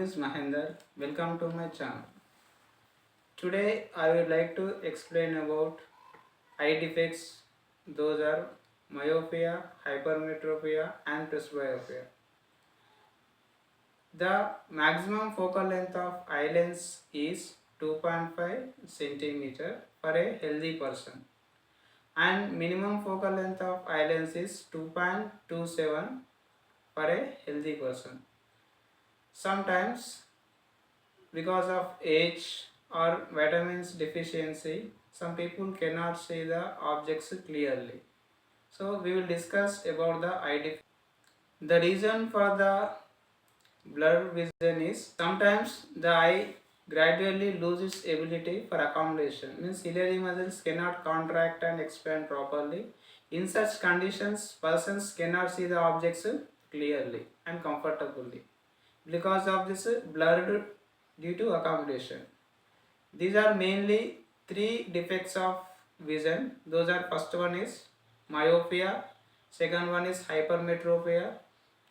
is Mahendra. Welcome to my channel. Today I would like to explain about eye defects. Those are myopia, hypermetropia and presbyopia. The maximum focal length of eye lens is 2.5 centimeter for a healthy person, and minimum focal length of eye lens is 2.27 for a healthy person. Sometimes because of age or vitamins deficiency, some people cannot see the objects clearly. So we will discuss about the eye defect. The reason for the blur vision is sometimes the eye gradually loses its ability for accommodation. Means ciliary muscles cannot contract and expand properly. In such conditions, persons cannot see the objects clearly and comfortably because of this blurred due to accommodation. These are mainly three defects of vision. Those are, first one is myopia, second one is hypermetropia,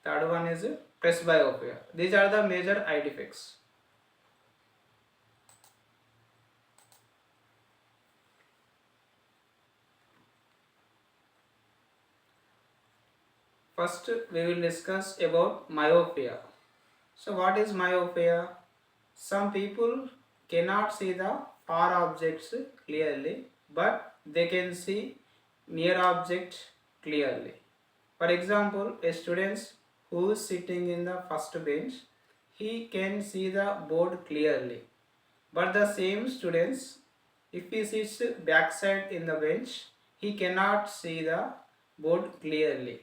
third one is presbyopia. These are the major eye defects. First we will discuss about myopia. So what is myopia? Some people cannot see the far objects clearly, but they can see near object clearly. For example, a student who is sitting in the first bench, he can see the board clearly. But the same students, if he sits backside in the bench, he cannot see the board clearly.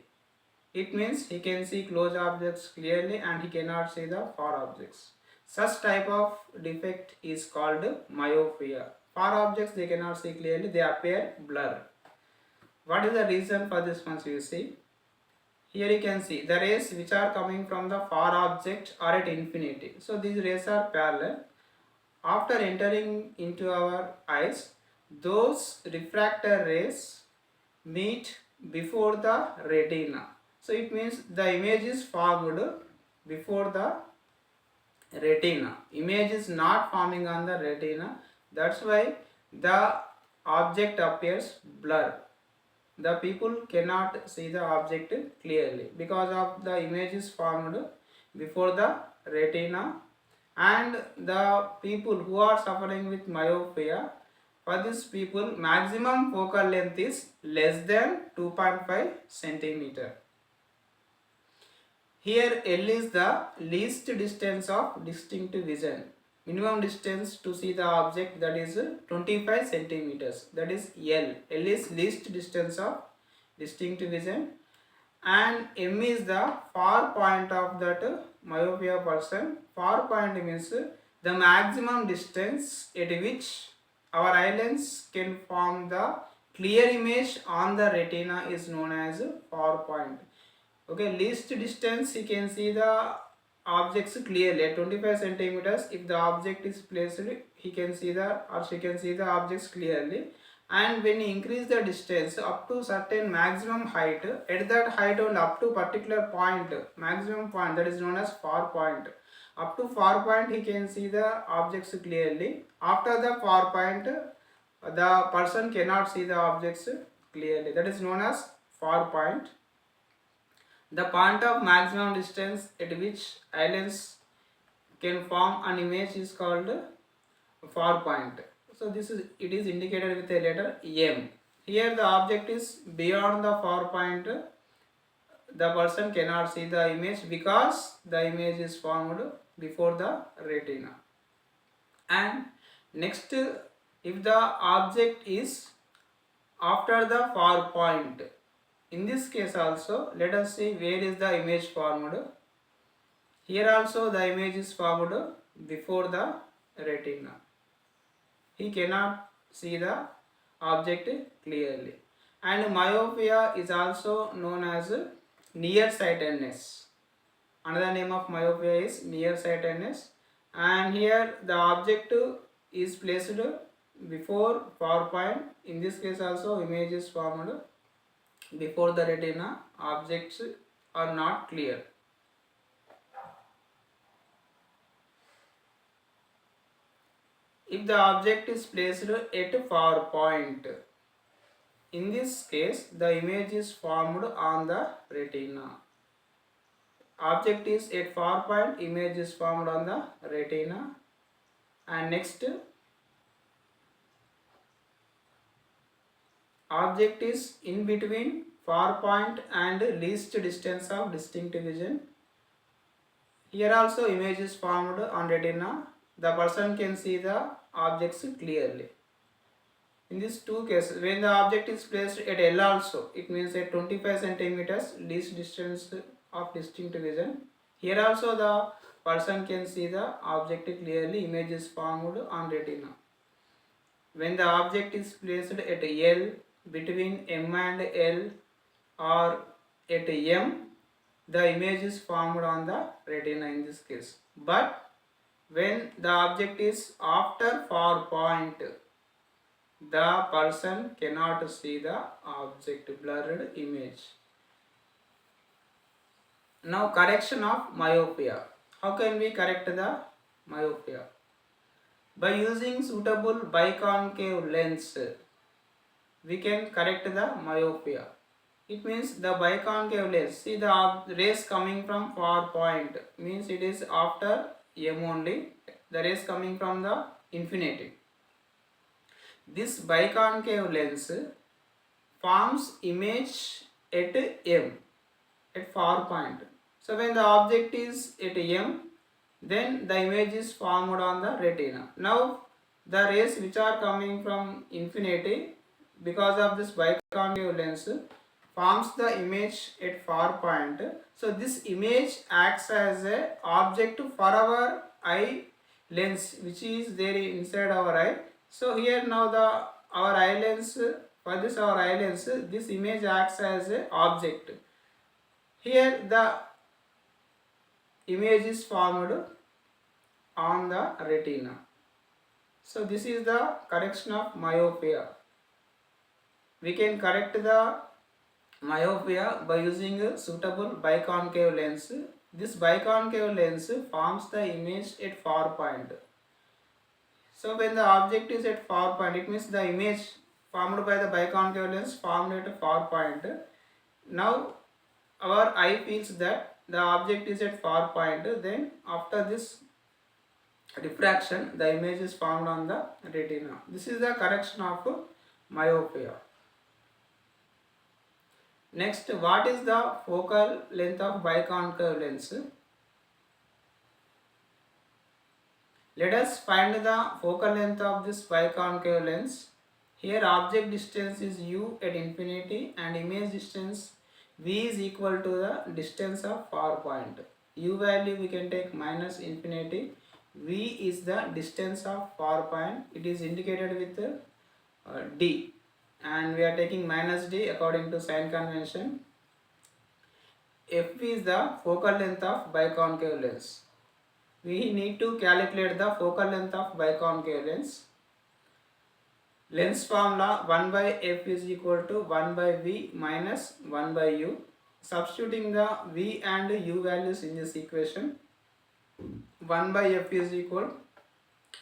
It means he can see close objects clearly and he cannot see the far objects. Such type of defect is called myopia. Far objects they cannot see clearly, they appear blur. What is the reason for this one? You see, here you can see the rays which are coming from the far object are at infinity. So these rays are parallel. After entering into our eyes, those refractor rays meet before the retina. So it means the image is formed before the retina. Image is not forming on the retina. That's why the object appears blur. The people cannot see the object clearly because of the image is formed before the retina. And the people who are suffering with myopia, for these people maximum focal length is less than 2.5 centimeter. Here L is the least distance of distinct vision. Minimum distance to see the object, that is 25 centimeters. That is L. L is least distance of distinct vision, and M is the far point of that myopia person. Far point means the maximum distance at which our eye lens can form the clear image on the retina is known as far point. Okay, least distance he can see the objects clearly at 25 centimeters. If the object is placed, he can see the or she can see the objects clearly. And when you increase the distance up to certain maximum height, at that height only up to particular point, maximum point, that is known as far point. Up to far point he can see the objects clearly. After the far point, the person cannot see the objects clearly. That is known as far point. The point of maximum distance at which eye lens can form an image is called far point. So this is, it is indicated with a letter M. Here the object is beyond the far point. The person cannot see the image because the image is formed before the retina. And next, if the object is after the far point, in this case also, let us see where is the image formed. Here also the image is formed before the retina. He cannot see the object clearly. And myopia is also known as nearsightedness. Another name of myopia is nearsightedness. And here the object is placed before far point. In this case also image is formed before the retina. Objects are not clear. if the object is placed at far point. In this case, the image is formed on the retina. Object is at far point, image is formed on the retina. And next, object is in between far point and least distance of distinct vision. Here also image is formed on retina. The person can see the objects clearly. In these two cases, when the object is placed at L also, it means at 25 centimeters least distance of distinct vision. Here also the person can see the object clearly, image is formed on retina. When the object is placed at L, between M and L or at M, the image is formed on the retina in this case. But when the object is after far point, the person cannot see the object, blurred image. Now correction of myopia. How can we correct the myopia? By using suitable biconcave lens, we can correct the myopia. It means the biconcave lens, see the rays coming from far point, means it is after M only, the rays coming from the infinity. This biconcave lens forms image at M, at far point. So when the object is at M, then the image is formed on the retina. Now the rays which are coming from infinity, because of this biconcave lens, forms the image at far point. So this image acts as a object for our eye lens, which is there inside our eye. So here now our eye lens, for this our eye lens, this image acts as a object. Here the image is formed on the retina. So this is the correction of myopia. We can correct the myopia by using a suitable biconcave lens. This biconcave lens forms the image at far point. So when the object is at far point, it means the image formed by the biconcave lens formed at a far point. Now our eye feels that the object is at far point, then after this diffraction the image is formed on the retina. This is the correction of myopia. Next, what is the focal length of biconcave lens? Let us find the focal length of this biconcave lens. Here object distance is u at infinity and image distance v is equal to the distance of far point. U value we can take minus infinity. V is the distance of far point. It is indicated with d, and we are taking minus d according to sign convention. F is the focal length of biconcave lens. We need to calculate the focal length of biconcave lens. Lens formula 1 by f is equal to 1 by v minus 1 by u. Substituting the v and u values in this equation, 1 by f is equal,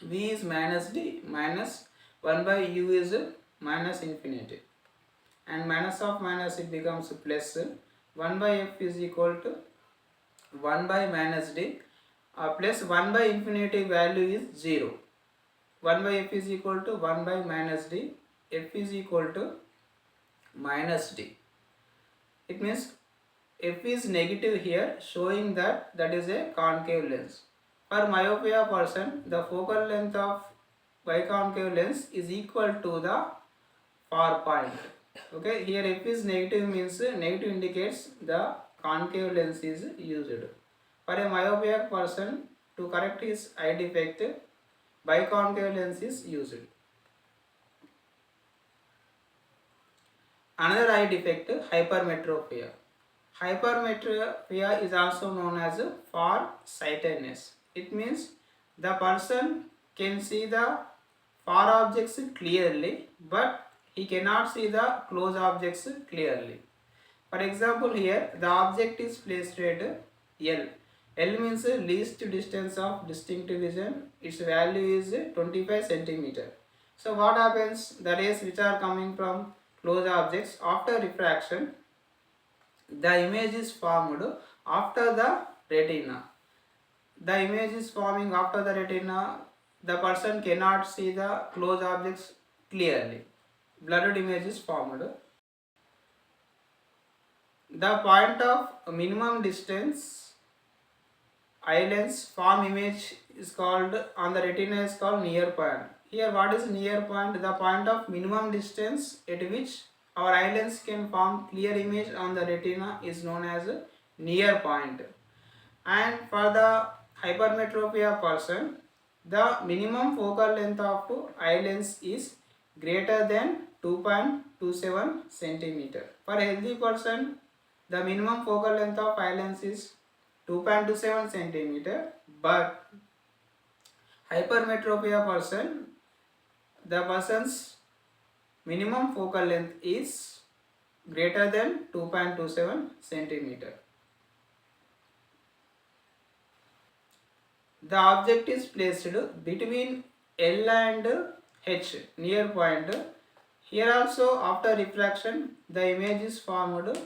v is minus d minus 1 by u is minus infinity, and minus of minus it becomes plus. 1 by f is equal to 1 by minus d plus 1 by infinity value is 0. 1 by f is equal to 1 by minus d, f is equal to minus d. It means f is negative here, showing that is a concave lens. For myopia person, the focal length of biconcave lens is equal to the far point. Okay, here f is negative means negative indicates the concave lens is used. For a myopia person, to correct his eye defect, biconcave lens is used. Another eye defect, hypermetropia. Hypermetropia is also known as far-sightedness. It means the person can see the far objects clearly, but he cannot see the close objects clearly. For example, here the object is placed at L. L means least distance of distinct vision. Its value is 25 centimeter. So what happens? The rays which are coming from close objects after refraction, the image is formed after the retina. The image is forming after the retina. The person cannot see the close objects clearly. Blurred image is formed. The point of minimum distance eye lens form image is called on the retina is called near point. Here what is near point? The point of minimum distance at which our eye lens can form clear image on the retina is known as near point. And for the hypermetropia person, the minimum focal length of eye lens is greater than 2.27 centimeter. For a healthy person, the minimum focal length of eye lens is 2.27 centimeter, but hypermetropia person, the person's minimum focal length is greater than 2.27 centimeter. The object is placed between L and H near point. Here also after refraction the image is formed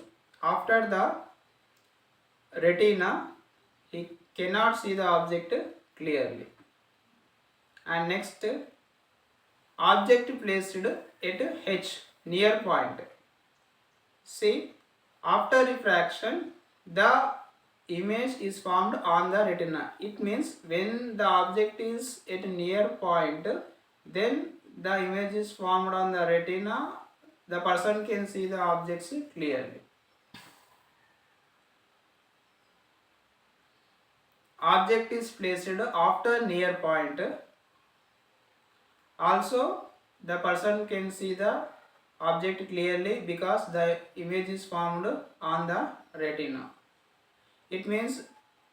after the retina. He cannot see the object clearly. And next, object placed at H near point. See, after refraction the image is formed on the retina. It means when the object is at near point, then the image is formed on the retina. The person can see the objects clearly. Object is placed after near point. Also, the person can see the object clearly because the image is formed on the retina. It means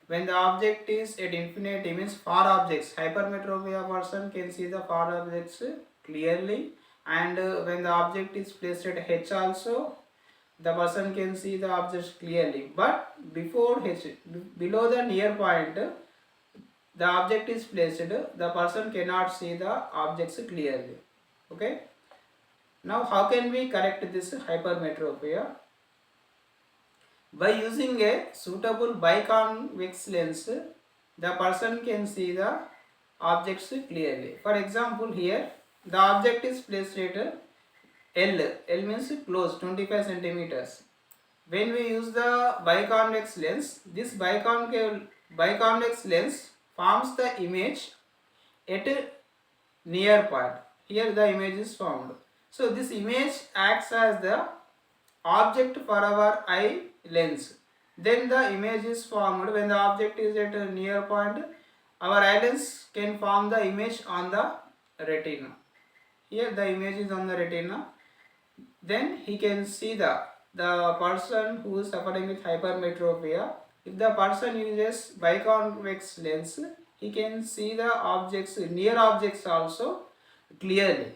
when the object is at infinity, means far objects, hypermetropia person can see the far objects clearly, and when the object is placed at H also, the person can see the objects clearly. But before H, below the near point, the object is placed, the person cannot see the objects clearly. Okay. Now how can we correct this hypermetropia? By using a suitable biconvex lens, the person can see the objects clearly. For example, here the object is placed at L. L means close 25 centimeters. When we use the biconvex lens, this biconvex lens forms the image at a near point. Here the image is formed. So this image acts as the object for our eye lens. Then the image is formed when the object is at a near point. Our eye lens can form the image on the retina. Here the image is on the retina. Then he can see the person who is suffering with hypermetropia. If the person uses biconvex lens, he can see the objects, near objects also clearly.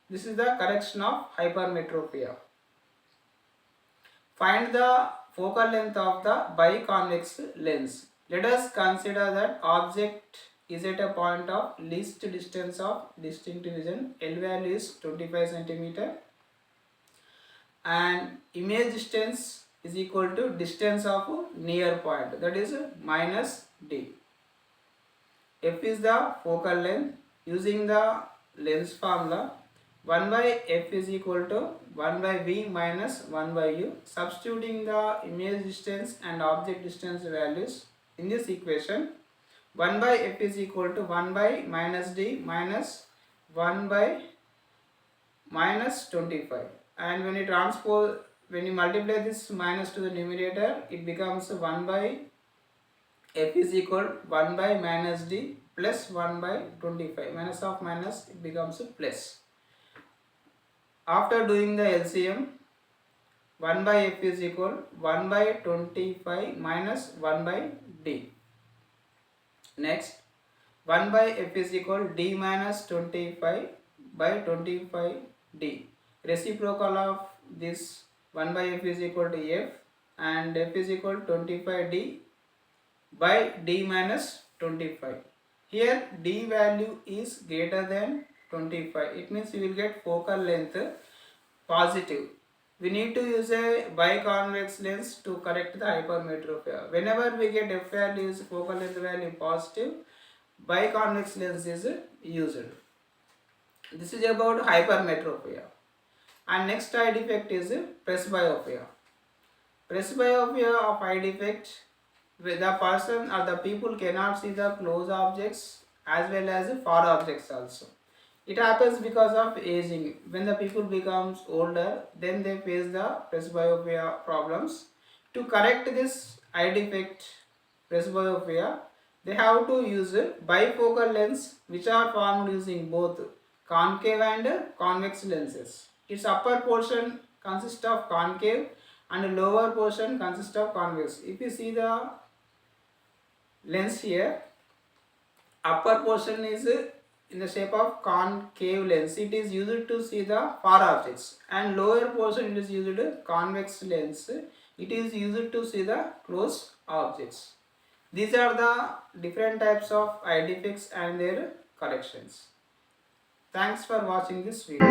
This is the correction of hypermetropia. Find the focal length of the biconvex lens. Let us consider that object is at a point of least distance of distinct vision. L value is 25 centimeter and image distance is equal to distance of near point, that is minus d. F is the focal length. Using the lens formula, 1 by f is equal to 1 by v minus 1 by u. Substituting the image distance and object distance values in this equation, 1 by f is equal to 1 by minus d minus 1 by minus 25. And when you multiply this minus to the numerator, it becomes 1 by f is equal 1 by minus d plus 1 by 25. Minus of minus, it becomes plus. After doing the LCM, 1 by f is equal 1 by 25 minus 1 by d. Next, 1 by f is equal d minus 25 by 25 d. Reciprocal of this 1 by f is equal to f, and f is equal to 25d by d minus 25. Here d value is greater than 25. It means we will get focal length positive. We need to use a biconvex lens to correct the hypermetropia. Whenever we get f value is focal length value positive, biconvex lens is used. This is about hypermetropia. And next eye defect is presbyopia. Presbyopia of eye defect, where the person or the people cannot see the close objects as well as far objects also. It happens because of aging. When the people becomes older, then they face the presbyopia problems. To correct this eye defect, presbyopia, they have to use bifocal lens, which are formed using both concave and convex lenses. Its upper portion consists of concave and lower portion consists of convex. If you see the lens here, upper portion is in the shape of concave lens. It is used to see the far objects, and lower portion it is used convex lens. It is used to see the close objects. These are the different types of eye defects and their corrections. Thanks for watching this video.